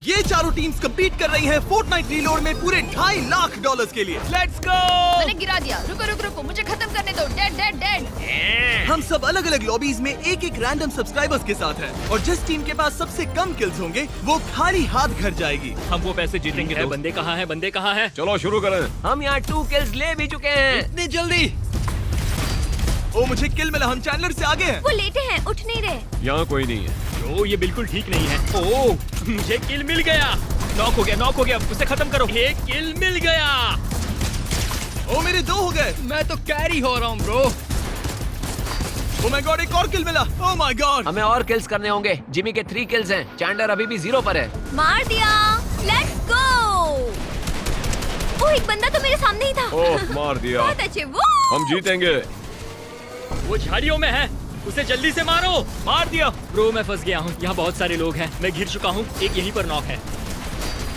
ये चारों teams compete कर रही हैं फोर्टनाइट रीलोड में पूरे $2.5 लाख के लिए। Let's go! मैंने गिरा दिया। रुको रुको रुको, मुझे खत्म करने दो। Dead dead dead. हम सब अलग अलग लॉबीज में एक एक रैंडम सब्सक्राइबर्स के साथ हैं और जिस टीम के पास सबसे कम किल्स होंगे वो खाली हाथ घर जाएगी। हम वो पैसे जीतेंगे। तो बंदे कहाँ हैं? बंदे कहाँ हैं? चलो शुरू करें। हम यहाँ 2 किल्स ले भी चुके हैं। इतनी जल्दी? ओ मुझे किल मिला, हम चैंडलर से आगे हैं। वो लेटे हैं, उठ नहीं रहे। यहाँ कोई नहीं है। ओ ये बिल्कुल ठीक नहीं है। ओ मुझे किल मिल गया। नॉक हो गया, नॉक हो गया। उसे खत्म करो। एक किल मिल गया। ओ मेरे 2 हो गए। मैं तो कैरी हो रहा हूँ ब्रो। ओ माय गॉड, एक और किल मिला। Oh my God. हमें और किल्स करने होंगे। जिमी के 3 किल्स हैं। चैंडलर अभी भी 0 पर है। मार दिया। Let's go. ओ एक बंदा तो मेरे सामने ही था। ओह मार दिया। बहुत अच्छे। वो हम जीतेंगे। वो झाड़ियों में है। उसे जल्दी से मारो। मार दिया। ब्रो मैं फंस गया हूँ। यहाँ बहुत सारे लोग हैं। मैं घिर चुका हूँ। एक यहीं पर नॉक है।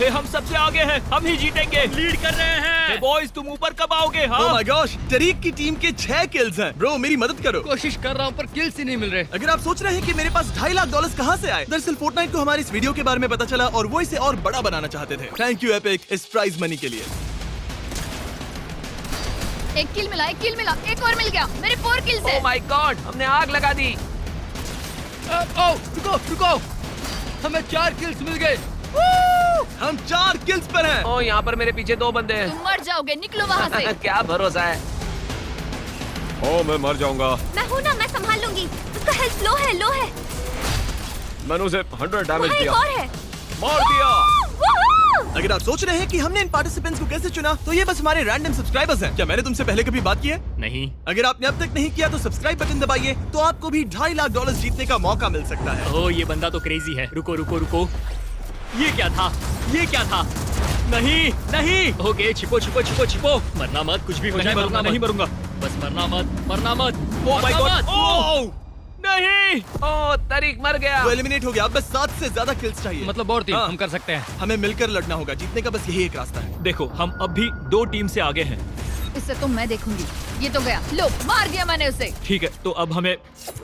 हे हम सबसे आगे हैं। हम ही जीतेंगे। लीड कर रहे हैं। बॉयज तुम ऊपर कब आओगे? हाँ ओ माय गॉश, टरीक की टीम के 6 किल्स हैं। ब्रो मेरी मदद करो। कोशिश कर रहा हूँ पर किल्स ही नहीं मिल रहे। अगर आप सोच रहे हैं कि मेरे पास $2.5 लाख कहाँ से आए, दरअसल फोर्टनाइट को हमारे इस वीडियो के बारे में पता चला और वो इसे और बड़ा बनाना चाहते थे। थैंक यू एपिक इस प्राइज मनी के लिए। एक किल मिला, एक किल मिला, एक और मिल गया। मेरे 4 किल्स हैं। ओह माय गॉड, हमने आग लगा दी। ओ रुको रुको, हमें 4 किल्स मिल गए। हम 4 किल्स पर हैं। ओह यहाँ पर मेरे पीछे 2 बंदे हैं। तुम मर जाओगे, निकलो वहाँ से। क्या भरोसा है। ओह मैं मर जाऊंगा। मैं हूँ ना, मैं संभाल लूंगी। उसका हेल्थ लो है, लो है। मैंने उसे 100 डैमेज वहाँ एक दिया। और है। मार दिया। अगर आप सोच रहे हैं कि हमने इन पार्टिसिपेंट्स को कैसे चुना, तो ये बस हमारे रैंडम सब्सक्राइबर्स हैं। क्या मैंने तुमसे पहले कभी बात की है? नहीं। अगर आपने अब तक नहीं किया तो सब्सक्राइब बटन दबाइए, तो आपको भी $2.5 लाख जीतने का मौका मिल सकता है। ओ ये बंदा तो क्रेजी है। रुको रुको रुको, ये क्या था? ये क्या था? नहीं नहीं। ओके छिपो छिपो छिपो छिपो। मरना मत, कुछ भी हो जाए मरूंगा नहीं, मरूंगा बस। मरना मत, मरना मत। Oh my God. ओह नहीं। ओह तरीक मर गया। वो एलिमिनेट हो गया। अब बस 7 से ज्यादा किल्स चाहिए। मतलब और टीम हाँ। हम कर सकते हैं। हमें मिलकर लड़ना होगा। जीतने का बस यही एक रास्ता है। देखो हम अब भी 2 टीम से आगे हैं। इससे तो मैं देखूंगी। ये तो गया। लो मार दिया मैंने उसे। ठीक है तो अब हमें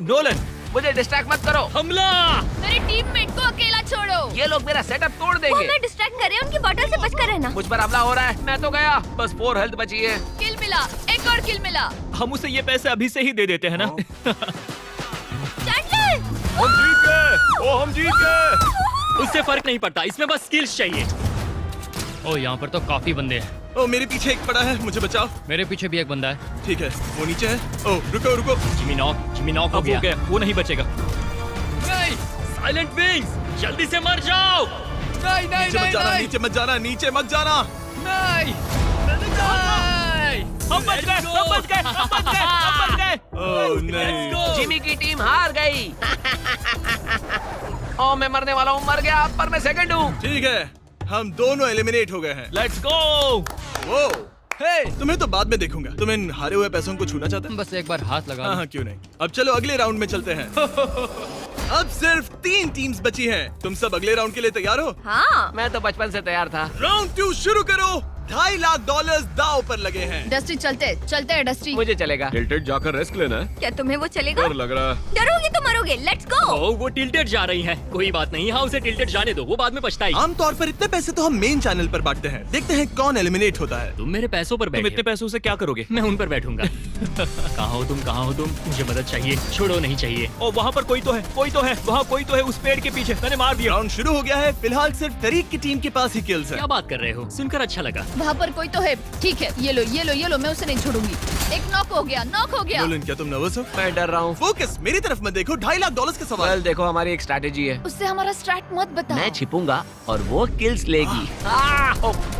नोलन मुझे डिस्ट्रैक्ट मत करो। हमला। मेरे टीममेट को अकेला छोड़ो। ये लोग मेरा सेटअप तोड़ वो देंगे। हमें डिस्ट्रैक्ट कर रहे हैं, उनकी बॉटल से बचकर रहना। मुझ पर हमला हो रहा है। मैं तो गया। बस 4 हेल्थ बची है। किल मिला, एक और किल मिला। हम उसे ये पैसे अभी से ही दे देते हैं ना। चैंडलर! हम जीत गए। ओह हम जीत गए। उससे फर्क नहीं पड़ता, इसमें बस स्किल्स चाहिए। ओ यहाँ पर तो काफी बंदे हैं। ओ मेरे पीछे एक पड़ा है, मुझे बचाओ। मेरे पीछे भी एक बंदा है। ठीक है, वो नीचे है। ओ रुको रुको। जिमी नॉक हो गया। वो नहीं बचेगा। नहीं, साइलेंट विंग्स, जल्दी से मर जाओ। नहीं नीचे मत जाना, नीचे मत जाना, नीचे मत जाना। नहीं, हम बच गए, हम बच गए, हम बच गए, हम बच गए। ओह नहीं। जिमी की टीम हार गई। ओह मैं मरने वाला हूँ। मर गया पर मैं सेकंड हूँ। ठीक है, हम दोनों एलिमिनेट हो गए हैं। Let's go. वो तुम्हें तो बाद में देखूंगा। तुम इन हारे हुए पैसों को छूना चाहते हो? बस एक बार हाथ लगा। हाँ क्यों नहीं। अब चलो अगले राउंड में चलते हैं। अब सिर्फ 3 टीम्स बची हैं। तुम सब अगले राउंड के लिए तैयार हो? हाँ। मैं तो बचपन से तैयार था। राउंड 2 शुरू करो। $2.5 लाख दांव पर लगे हैं। डस्टी चलते चलते हैं डस्टी। मुझे चलेगा। टिल्टेड जाकर रेस्ट लेना है। क्या तुम्हें वो चलेगा? डर लग रहा है। डरोगे तो मरोगे। Let's go. ओ वो टिल्टेड जा रही है। कोई बात नहीं, हाँ उसे टिल्टेड जाने दो, वो बाद में पछताएगी। आमतौर पर इतने पैसे तो हम मेन चैनल पर बांटते हैं। देखते हैं कौन एलिमिनेट होता है। तुम मेरे पैसों पर बैठे। तुम इतने पैसों से क्या करोगे? मैं उन पर बैठूंगा। कहाँ हो तुम? कहाँ हो तुम? मुझे मदद चाहिए। छोड़ो नहीं चाहिए। ओ वहाँ पर कोई तो है, कोई तो है, वहाँ कोई तो है उस पेड़ के पीछे। मैंने मार दिया। राउंड शुरू हो गया है। फिलहाल सिर्फ तरीक की टीम के पास ही किल्स है। क्या बात कर रहे हो? सुनकर अच्छा लगा। वहाँ पर कोई तो है। ठीक है, ये लो ये लो ये लो, मैं उसे नहीं छोड़ूंगी। एक नॉक हो गया, नॉक हो गया। नोलन क्या तुम नर्वस हो? मैं डर रहा हूँ। फोकस मेरी तरफ मत देखो। $2.5 लाख का सवाल। वेल देखो हमारी एक स्ट्रैटेजी है। उससे हमारा स्ट्रैट मत बताओ। मैं छिपूंगा और वो किल्स लेगी।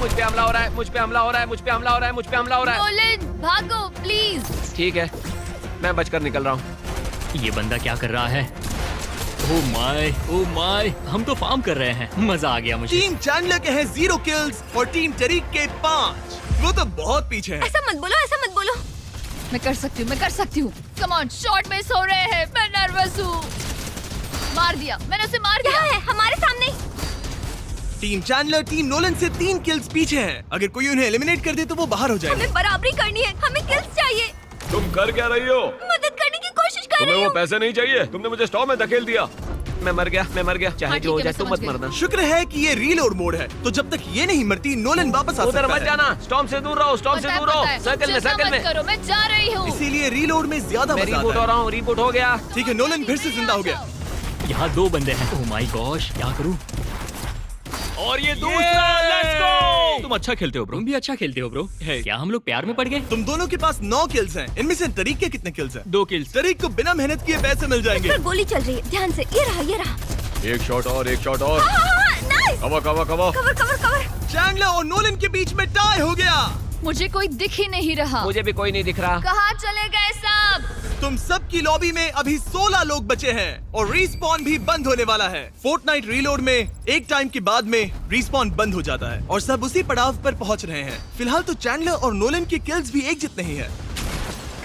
मुझ पे हमला हो रहा है। मुझ पे हमला हो रहा है। मुझ पे हमला हो रहा है। मुझ पे हमला हो रहा है। नोलन भागो प्लीज। ठीक है, मैं बचकर निकल रहा हूँ। ये बंदा क्या कर रहा है? ओ माय, हम तो फार्म कर रहे हैं। मजा आ गया मुझे। टीम चैंडलर के हैं 0 किल्स और टीम तरीक के 5। वो तो बहुत पीछे है। ऐसा मत बोलो, ऐसा मत बोलो। मैं कर सकती हूँ, मैं कर सकती हूँ। कम ऑन, शॉट मिस हो रहे हैं। मैं नर्वस हूँ। मार दिया, मैंने उसे मार दिया। है हमारे सामने। टीम चैंडलर टीम नोलन से 3 किल्स पीछे हैं। अगर कोई उन्हें एलिमिनेट कर दे तो वो बाहर हो जाएगा। हमें बराबरी करनी है। हमें किल्स चाहिए। तुम कर क्या रही हो? मदद करने की कोशिश कर तुम्हें रही वो हूँ। पैसे नहीं चाहिए? तुमने मुझे स्टॉर्म में धकेल दिया। मैं मर गया, मैं मर गया। चाहे हाँ, जो हो ठीक है, जाए मैं तुम मत समझ गई। मरना। शुक्र है कि ये रीलोड मोड है, तो जब तक ये नहीं मरती नोलन वापस आ उधर सकता मत है। जाना, स्टॉर्म से दूर रहो, स्टॉर्म से पता है, दूर रहो। पता है। सर्कल में, चिंता सर्कल मत में। करो, मैं जा रही हूँ। इसीलिए रीलोड में ज्यादा मैं मजा रिबूट हो आता रहा हूँ, रिबूट हो गया। है। ठीक है, नोलन फिर से जिंदा हो गया। यहाँ 2 बंदे हैं। ओह माय गॉश, क्या करूँ? और ये दूसरा, लेट्स गो। तुम अच्छा खेलते हो ब्रो। तुम भी अच्छा खेलते हो ब्रो। क्या हम लोग प्यार में पड़ गए? तुम दोनों के पास 9 किल्स हैं। इनमें से तरीक के कितने किल्स हैं? 2 किल्स। तरीक को बिना मेहनत किए पैसे मिल जाएंगे। पर गोली चल रही है, ध्यान से। ये रहा, ये रहा। एक शॉट और, एक शॉट और। Nice. Cover cover cover. Cover cover cover. Chandler और नोलन के बीच में टाई हो गया। मुझे कोई दिख ही नहीं रहा। मुझे भी कोई नहीं दिख रहा। कहाँ चले गए सब? तुम सबकी लॉबी में अभी 16 लोग बचे हैं और रीस्पॉन भी बंद होने वाला है। फोर्टनाइट रीलोड में एक टाइम के बाद में रीस्पॉन बंद हो जाता है और सब उसी पड़ाव पर पहुंच रहे हैं। फिलहाल तो चैंडलर और नोलन के किल्स भी एक जितने ही हैं।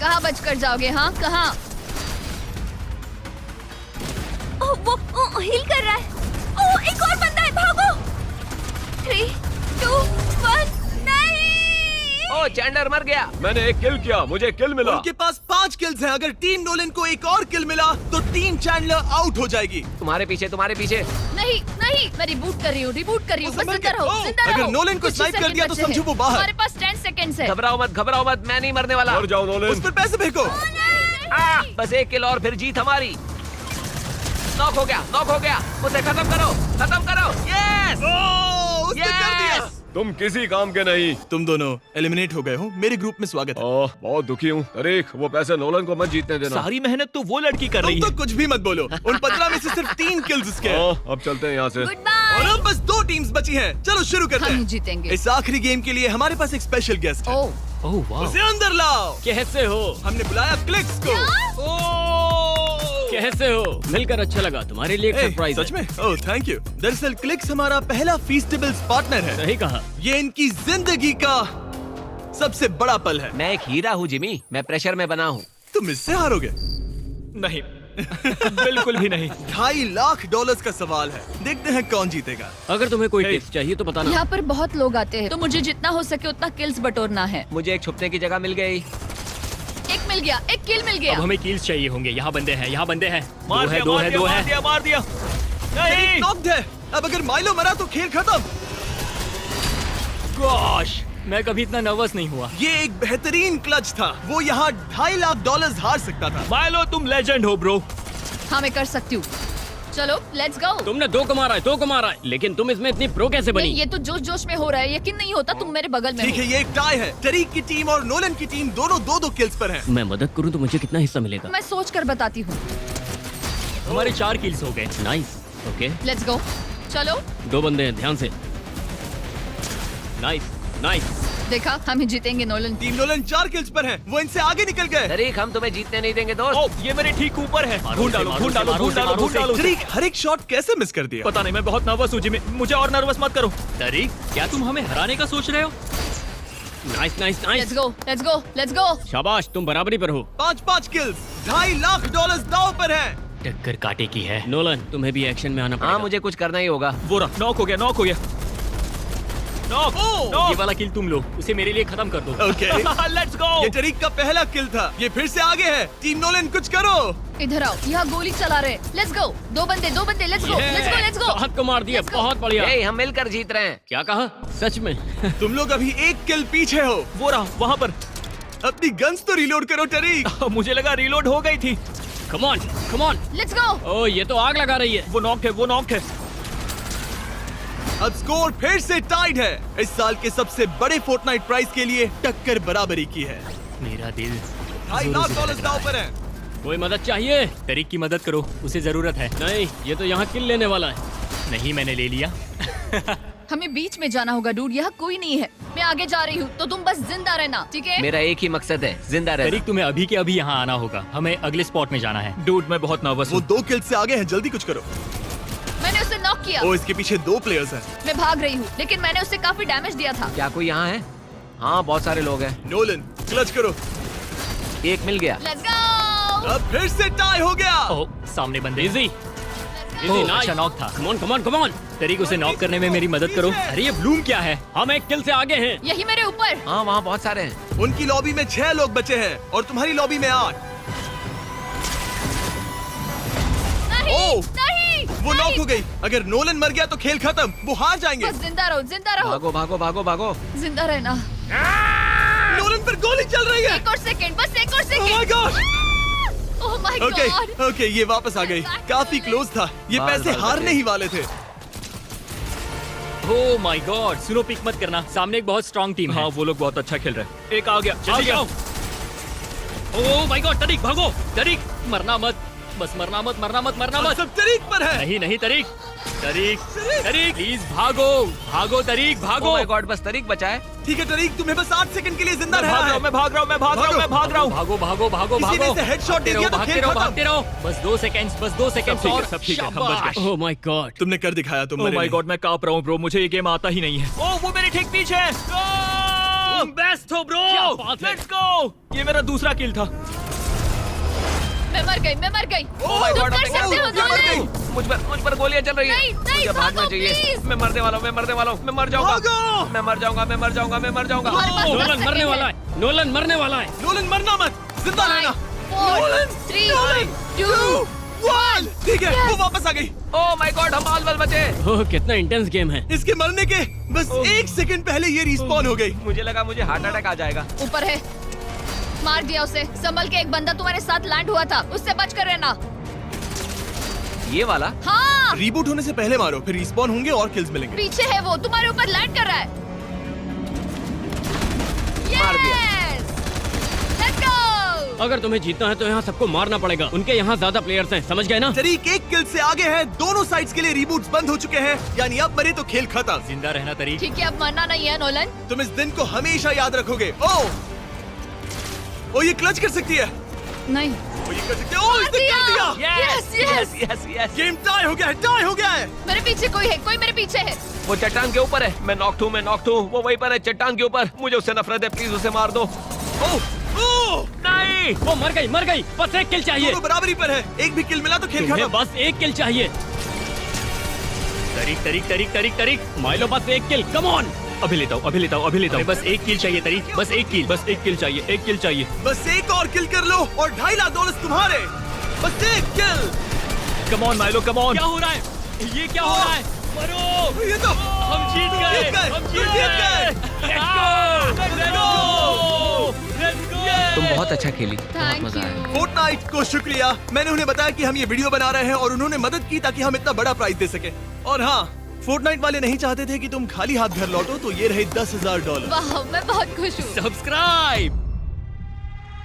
कहाँ बचकर जाओगे? हाँ, कहाँ? वो हील कर रहा है। एक और बंदा है, भागो। 3, 2, 1, नहीं। ओ चैंडलर मर गया। मैंने एक किल किया, मुझे किल मिला। उनके पास 5 किल्स हैं। अगर टीम नोलन को एक और किल मिला तो टीम चैंडलर आउट हो जाएगी। तुम्हारे पीछे, तुम्हारे पीछे। नहीं, नहीं, मैं रिबूट कर रही हूँ, रिबूट कर रही हूँ। वो बस समझ जिंदा गए। रहो, जिंदा अगर रहो। नोलन को कुछ ही स्नाइप कर सेकंड दिया तो बचे समझो हैं। वो बाहर। हमारे पास 10 सेकंड्स है। घबराओ मत, घबराओ मत, मैं नहीं मरने वाला। मर जाओ नोलन। उस पर पैसे फेंको। बस एक किल और फिर जीत हमारी। नॉक हो गया, नॉक हो गया। उसे खत्म करो, खत्म करो। यस, उसने कर दिया। तुम किसी काम के नहीं। तुम दोनों एलिमिनेट हो गए हो। मेरे ग्रुप में स्वागत है। ओह, बहुत दुखी हूँ। तरीक, वो पैसे नोलन को मत जीतने देना। सारी मेहनत तो वो लड़की कर रही तुम है। तो कुछ भी मत बोलो। उन 15 में से सिर्फ 3 किल्स उसके हैं। अब चलते हैं यहाँ से। Goodbye. और अब बस 2 टीम्स बची हैं। चलो शुरू करते हम हैं। जीतेंगे। इस आखिरी गेम के लिए हमारे पास एक स्पेशल गेस्ट है। ओह, ओह वाह, उसे अंदर लाओ। कैसे हो? हमने बुलाया क्लिक्स को। कैसे हो? मिलकर अच्छा लगा। तुम्हारे लिए एक ए, सरप्राइज सच में? Oh thank you. दरअसल क्लिक्स हमारा पहला फीस्टेबल्स पार्टनर है। सही कहा। ये इनकी जिंदगी का सबसे बड़ा पल है। मैं एक हीरा हूँ जिमी, मैं प्रेशर में बना हूँ। तुम इससे हारोगे? नहीं, बिल्कुल भी नहीं। $2.5 लाख का सवाल है। देखते हैं कौन जीतेगा। अगर तुम्हें कोई टिप्स चाहिए तो बताना। यहाँ पर बहुत लोग आते हैं, तो मुझे जितना हो सके उतना किल्स बटोरना है। मुझे एक छुपने की जगह मिल गई। एक मिल गया, एक किल मिल अब गया। हमें कील्स चाहिए होंगे। यहाँ बंदे हैं, यहाँ बंदे हैं। मार दिया, मार दिया, मार दिया, मार दिया। नहीं। नॉक्ड है। अब अगर माइलो मरा तो खेल खत्म। गॉश, मैं कभी इतना नर्वस नहीं हुआ। ये एक बेहतरीन क्लच था। वो यहाँ $2.5 लाख हार सकता था। माइलो, तुम लेजेंड हो ब्रो। हाँ, मैं कर सकती हूँ। चलो लेट्स गो। तुमने 2 को मारा है, 2 को मारा है, लेकिन तुम इसमें इतनी प्रो कैसे बनी? नहीं, ये तो जोश जोश में हो रहा है। यकीन नहीं होता तुम मेरे बगल में ठीक हो। है, ये एक टाई है। तरीक की टीम और नोलन की टीम दोनों 2-2 किल्स पर हैं। मैं मदद करूं तो मुझे कितना हिस्सा मिलेगा? मैं सोच कर बताती हूँ। हमारे 4 किल्स हो गए। Nice, okay. Let's go. चलो, 2 बंदे हैं, ध्यान से। Nice, nice. देखा, हम ही जीतेंगे नोलन। टीम नोलन 4 किल्स पर है। वो इनसे आगे निकल गए। तरीक, हम तुम्हें जीतने नहीं देंगे दोस्त। ओ, ये मेरे ठीक ऊपर है। ढूंढ डालो, ढूंढ डालो, ढूंढ डालो, ढूंढ डालो। तरीक हर एक शॉट कैसे मिस कर दिया? पता नहीं, मैं बहुत नर्वस हूँ जिमी। मुझे और नर्वस मत करो। तरीक, क्या तुम हमें हराने का सोच रहे हो? Nice, nice, let's nice. Go, let's go, let's go. शाबाश, तुम बराबरी पर हो। 5-5 किल्स। $2.5 लाख दांव पर है। टक्कर काटे की है। नोलन, तुम्हें भी एक्शन में आना पड़ेगा। हाँ, मुझे कुछ करना ही होगा। वो रहा, नॉक हो गया, नॉक हो गया। नॉक, ओह! नॉक। ये वाला किल तुम लो, उसे मेरे लिए खत्म कर दो। ओके। Let's go. ये तरीक का पहला किल था। ये फिर से आगे है। टीम नोलन कुछ करो। इधर आओ, यहाँ गोली चला रहे। Let's go. 2 बंदे, 2 बंदे। Let's go, let's go, let's go. बहुत को मार दिया, Let's go. बहुत बढ़िया। ए, हम मिलकर जीत रहे हैं। क्या कहा? सच में? तुम लोग अभी 1 किल पीछे हो। वो रहा, वहाँ पर। अपनी गन्स तो रिलोड करो तरीक। मुझे लगा रीलोड हो गई थी। Come on, come on. Let's go. ओ, ये तो आग लगा रही है। वो नॉक है, वो नॉक है। अब स्कोर फिर से टाइड है। इस साल के सबसे बड़े फोर्टनाइट प्राइज के लिए टक्कर बराबरी की है। मेरा दिल $2.5 लाख दांव पर है। कोई मदद चाहिए? तरीक की मदद करो, उसे जरूरत है। नहीं, ये तो यहाँ किल लेने वाला है। नहीं, मैंने ले लिया। हमें बीच में जाना होगा डूड, यहाँ कोई नहीं है। मैं आगे जा रही हूँ, तो तुम बस जिंदा रहना, ठीक है? मेरा एक ही मकसद है, जिंदा रहना। तरीक, तुम्हें अभी के अभी यहाँ आना होगा। हमें अगले स्पॉट में जाना है। डूड, मैं बहुत नर्वस वो हूँ। 2 किल से आगे है। जल्दी कुछ करो। मैंने उसे नॉक किया। ओ, इसके पीछे 2 प्लेयर्स हैं। मैं भाग रही हूँ, लेकिन मैंने उसे काफी डैमेज दिया था। क्या कोई यहाँ है? हाँ, बहुत सारे लोग हैं। नोलन क्लच करो। एक मिल गया। Let's go. अब फिर से टाई हो गया। ओह, सामने बंदे। इजी, Let's अच्छा नॉक था। कम on, come on, come on. तरीक, उसे नॉक करने में मेरी मदद करो। अरे ये ब्लूम क्या है? हम 1 किल से आगे हैं। यही मेरे ऊपर। हाँ, वहाँ बहुत सारे हैं। उनकी लॉबी में 6 लोग बचे हैं और तुम्हारी लॉबी में 8। नहीं, ओह! नहीं। वो नॉक हो गई। अगर नोलन मर गया तो खेल खत्म, वो हार जाएंगे। बस जिंदा रहो, जिंदा रहो। भागो भागो भागो भागो। जिंदा रहना। नोलन पर गोली चल रही है। एक और सेकंड, बस एक और Oh my second. God! Oh my okay God. Okay, ये वापस आ गई। काफी क्लोज था, ये बाल पैसे बाल हारने बचे। ही वाले थे। ओह माय गॉड, सुनो पिक मत करना, सामने एक बहुत स्ट्रांग टीम है। हाँ वो लोग बहुत अच्छा खेल रहे हैं। एक आ गया, आ जल्दी गया। जाओ। ओह माय गॉड, तरीक भागो, तरीक मरना मत, बस मरना मत, मरना मत, मरना मत। सब तरीक पर है। नहीं नहीं तरीक, तरीक, तरीक प्लीज भागो, भागो तरीक, भागो। ओह माय गॉड, बस तरीक बचा है। ठीक है तरीक, तुम्हें बस 8 सेकंड के लिए जिंदा मैं रहना भाग रहा है। हूँ, मैं भाग रहा हूँ, मैं भाग रहा हूँ, मैं भाग रहा हूँ। भागो भागो भागो किसी भागो। ने इसे headshot दे दिया तो भागते खेल रहो, खत्म। भागते रहो। बस 2 सेकंड्स, बस 2 सेकंड्स ठीक है, और। सब ठीक है, हम बच गए। Oh my God. तुमने कर दिखाया, तुम ओह मरे माय नहीं। गॉड, मैं कांप रहा हूँ ब्रो, मुझे ये गेम आता ही नहीं है। ओह वो मेरे ठीक पीछे है। तुम बेस्ट हो ब्रो, क्या बात है। Let's go. ये मेरा दूसरा किल था। मैं मर गई, मैं मर गई। ओह माय तुम गॉड, कर सकते हो, नोलन। मुझ पर गोलियां चल रही नहीं, हैं। नहीं, मुझे भागना भागो, चाहिए। please। मैं मरने वाला हूँ, मैं मरने वाला हूँ, मैं मर जाऊंगा। भागो। मैं मर जाऊंगा, मैं मर जाऊंगा, मैं मर जाऊंगा। तुम्हारे पास 10 नोलन मरने सेकंड वाला है, नोलन मरने वाला है। नोलन मरना मत, जिंदा रहना। 4 नोलन, 3 नोलन, 2 1। ठीक है, वो वापस आ गई। ओह माय गॉड, हम ऑल वेल बचे। ओह कितना इंटेंस गेम है। इसके मरने के बस 1 सेकंड पहले ये रिस्पॉन हो गई। मुझे लगा मुझे हार्ट अटैक आ जाएगा। ऊपर है, मार दिया उसे। संभल के, एक बंदा तुम्हारे साथ लैंड हुआ था, उससे बच कर रहना। ये वाला? हाँ, रीबूट होने से पहले मारो, फिर रिस्पॉन होंगे और किल्स मिलेंगे। पीछे है वो, तुम्हारे ऊपर लैंड कर रहा है। मार दिया। Yes! Let's go! अगर तुम्हें जीतना है तो यहाँ सबको मारना पड़ेगा, उनके यहाँ ज्यादा प्लेयर्स हैं, समझ गए ना? तरीक 1 किल से आगे है। दोनों साइड्स के लिए रीबूट्स बंद हो चुके हैं, यानी अब मरे तो खेल खत्म। जिंदा रहना तरीक। ठीक है, अब मरना नहीं है नोलन। तुम इस दिन को हमेशा याद रखोगे। ओ ये क्लच कर सकती है। नहीं, ओ ये कर सकती है। ओ इसने कर दिया। Yes, yes. Yes yes. Game tie हो गया है, टाई हो गया है। मेरे पीछे कोई है, कोई मेरे पीछे है। वो चट्टान के ऊपर है। मैं नॉक्ड हूँ, मैं नॉक्ड हूँ। वो वहीं पर है, चट्टान के ऊपर। मुझे उससे नफरत है, प्लीज उसे मार दो। ओ ओ नहीं, वो मर गई, मर गई। बस 1 किल चाहिए। दोनों बराबरी पर है। एक भी किल मिला तो खेल तुम्हें खत्म। बस 1 किल चाहिए। तरीक तरीक तरीक तरीक तरीक, माइलो बस 1 किल, कम ऑन। अभी लेता हूँ, अभी लेता हूँ, अभी लेता हमें हूँ। बस 1 किल चाहिए तरीक, बस 1 किल। बस 1 किल चाहिए, 1 किल चाहिए। बस एक और किल कर लो और 2.5 लाख डॉलर तुम्हारे। बस 1 kill. Come on Milo, come on. क्या हो रहा है? ये क्या हो रहा है? मरो! ये तो हम जीत गए, जीत गए, हम जीत जीत गए। गए। Let's go! Let's go! Let's go! तुम बहुत अच्छा खेली, बहुत Thank मजा आया। you. फोर्टनाइट को शुक्रिया। मैंने उन्हें बताया कि हम ये वीडियो बना रहे हैं और उन्होंने मदद की ताकि हम इतना बड़ा प्राइज दे सके। और हाँ, फोर्टनाइट वाले नहीं चाहते थे कि तुम खाली हाथ घर लौटो, तो ये रहे $10,000। वाह, मैं बहुत खुश हूँ। Subscribe!